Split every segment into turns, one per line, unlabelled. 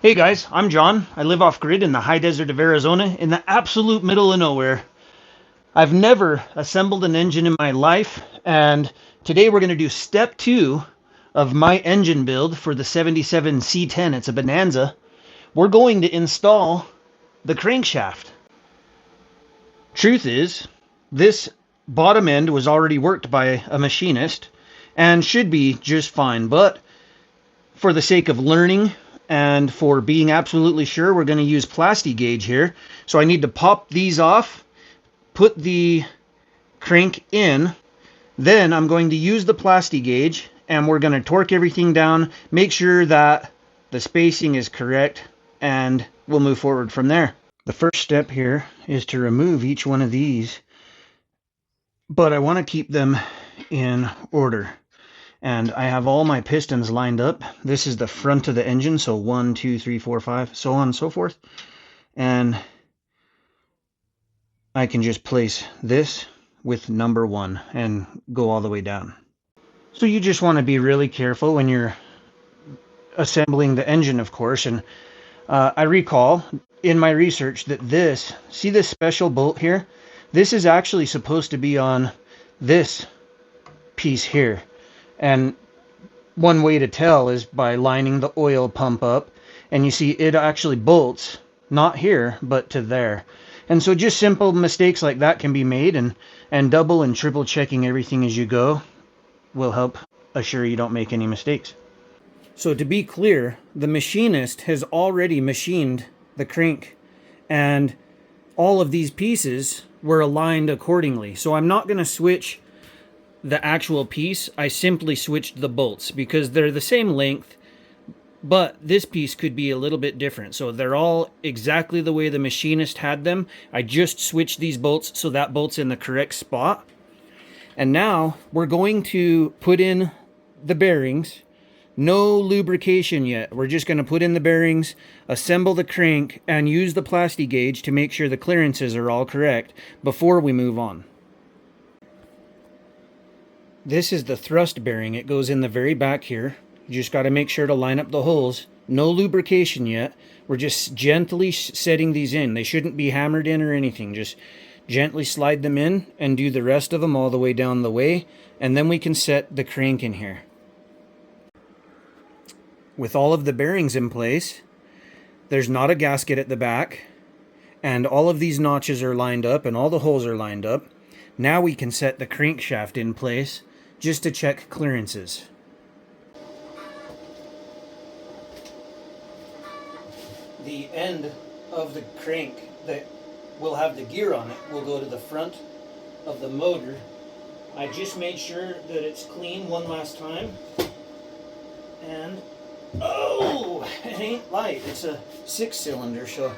Hey guys, I'm John. I live off grid in the high desert of Arizona in the absolute middle of nowhere. I've never assembled an engine in my life, and today we're going to do step 2 of my engine build for the 77 C10. It's a Bonanza. We're going to install the crankshaft. Truth is, this bottom end was already worked by a machinist and should be just fine, but for the sake of learning and for being absolutely sure, we're going to use plasti gauge here. So I need to pop these off, put the crank in, then I'm going to use the plasti gauge and we're going to torque everything down, make sure that the spacing is correct, and we'll move forward from there. The first step here is to remove each one of these, but I want to keep them in order. And I have all my pistons lined up. This is the front of the engine, so 1, 2, 3, 4, 5, so on and so forth. And I can just place this with number 1 and go all the way down. So you just want to be really careful when you're assembling the engine, of course. And I recall in my research that see this special bolt here? This is actually supposed to be on this piece here. And one way to tell is by lining the oil pump up, and you see it actually bolts not here but to there. And so just simple mistakes like that can be made, and double and triple checking everything as you go will help assure you don't make any mistakes. So to be clear, the machinist has already machined the crank, and all of these pieces were aligned accordingly. So I'm not going to switch the actual piece. I simply switched the bolts because they're the same length, but this piece could be a little bit different. So they're all exactly the way the machinist had them. I just switched these bolts so that bolt's in the correct spot. And now we're going to put in the bearings. No lubrication yet. We're just going to put in the bearings, assemble the crank, and use the plasti gauge to make sure the clearances are all correct before we move on. This is the thrust bearing. It goes in the very back here. You just got to make sure to line up the holes. No lubrication yet. We're just gently setting these in. They shouldn't be hammered in or anything. Just gently slide them in and do the rest of them all the way down the way. And then we can set the crank in here. With all of the bearings in place, there's not a gasket at the back. And all of these notches are lined up and all the holes are lined up. Now we can set the crankshaft in place just to check clearances. The end of the crank that will have the gear on it will go to the front of the motor. I just made sure that it's clean one last time. And, oh, it ain't light. It's a 6-cylinder, so.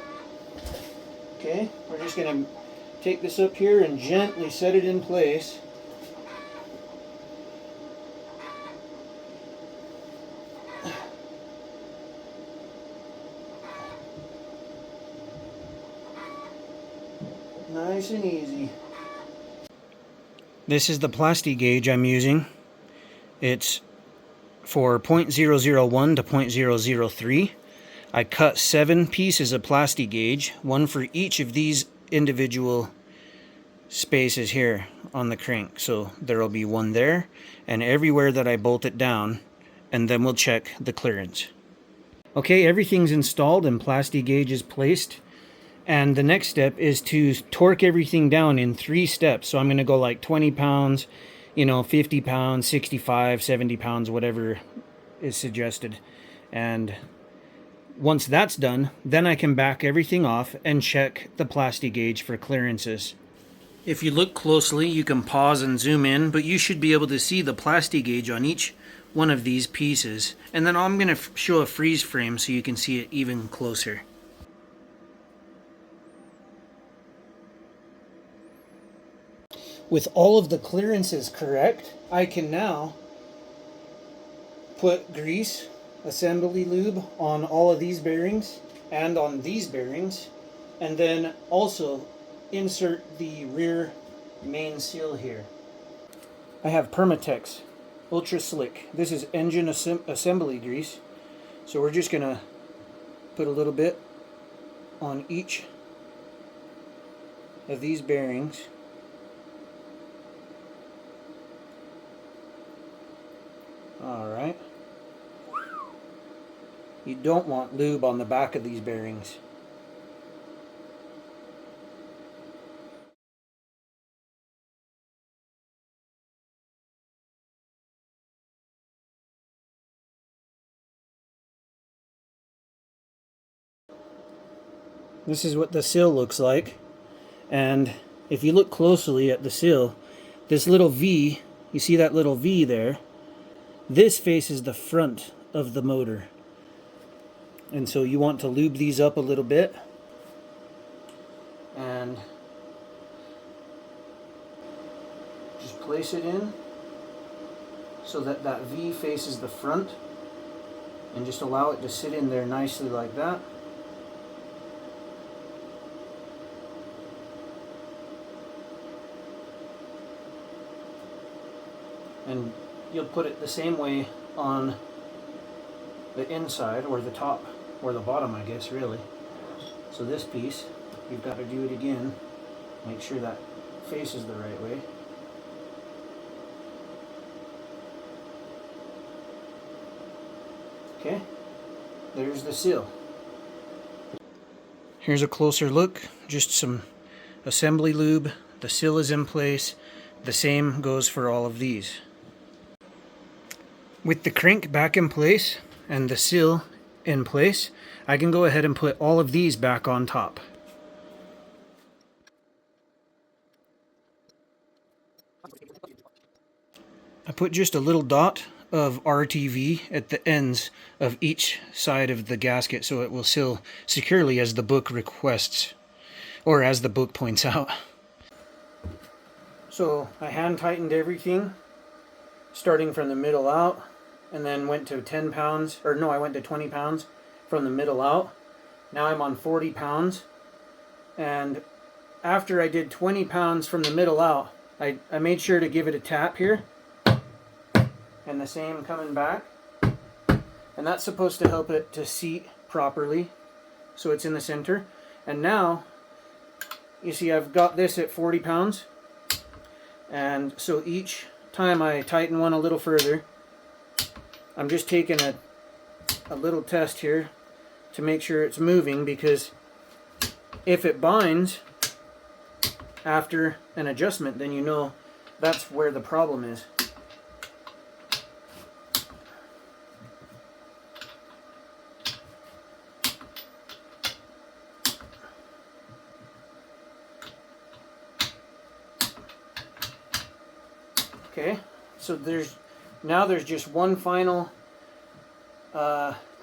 Okay, we're just going to take this up here and gently set it in place. Nice and easy. This is the plasti gauge I'm using. It's for 0.001 to 0.003. I cut 7 pieces of plasti gauge, one for each of these individual spaces here on the crank. So there will be one there and everywhere that I bolt it down, and then we'll check the clearance. Okay, everything's installed and plasti gauge is placed. And the next step is to torque everything down in 3 steps. So I'm going to go like 20 pounds, 50 pounds, 65, 70 pounds, whatever is suggested. And once that's done, then I can back everything off and check the plasti gauge for clearances. If you look closely, you can pause and zoom in, but you should be able to see the plasti gauge on each one of these pieces. And then I'm going to show a freeze frame so you can see it even closer. With all of the clearances correct, I can now put grease, assembly lube on all of these bearings and on these bearings, and then also insert the rear main seal here. I have Permatex Ultra Slick. This is engine assembly grease. So we're just going to Put a little bit on each of these bearings. Alright. You don't want lube on the back of these bearings. This is what the sill looks like, and if you look closely at the sill, this little V, you see that little V there? This faces the front of the motor. And so you want to lube these up a little bit. And just place it in so that that V faces the front. And just allow it to sit in there nicely like that. And you'll put it the same way on the inside, or the top, or the bottom, I guess, really. So this piece, you've got to do it again. Make sure that faces the right way. Okay, there's the seal. Here's a closer look, just some assembly lube. The seal is in place. The same goes for all of these. With the crank back in place and the seal in place, I can go ahead and put all of these back on top. I put just a little dot of RTV at the ends of each side of the gasket so it will seal securely as the book requests, or as the book points out. So I hand tightened everything, starting from the middle out, and then went to 10 pounds, or no, I went to 20 pounds from the middle out. Now I'm on 40 pounds, and after I did 20 pounds from the middle out, I made sure to give it a tap here, and the same coming back, and that's supposed to help it to seat properly, so it's in the center. And now, you see I've got this at 40 pounds, and so each time I tighten one a little further, I'm just taking a little test here to make sure it's moving, because if it binds after an adjustment, then you know that's where the problem is. Okay, so there's just one final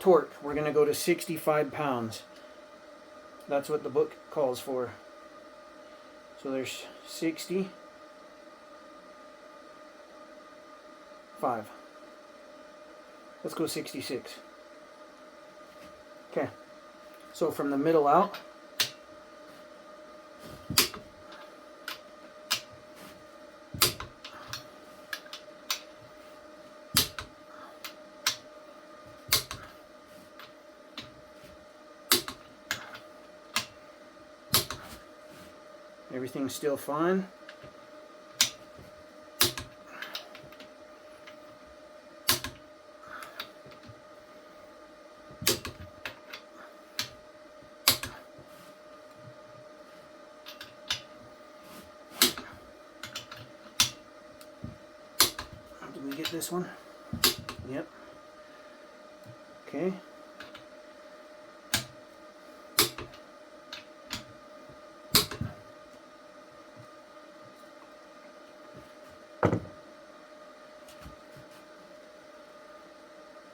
torque. We're going to go to 65 pounds. That's what the book calls for. So there's 65. Let's go 66. Okay, so from the middle out, everything's still fine. Did we get this one? Yep. Okay.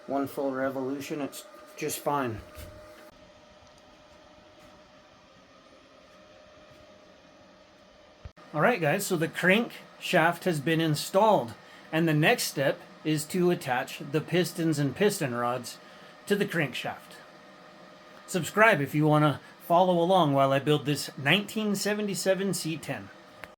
One full revolution, it's just fine. Alright guys, so the crank shaft has been installed, and the next step is to attach the pistons and piston rods to the crankshaft. Subscribe if you want to follow along while I build this 1977 C10.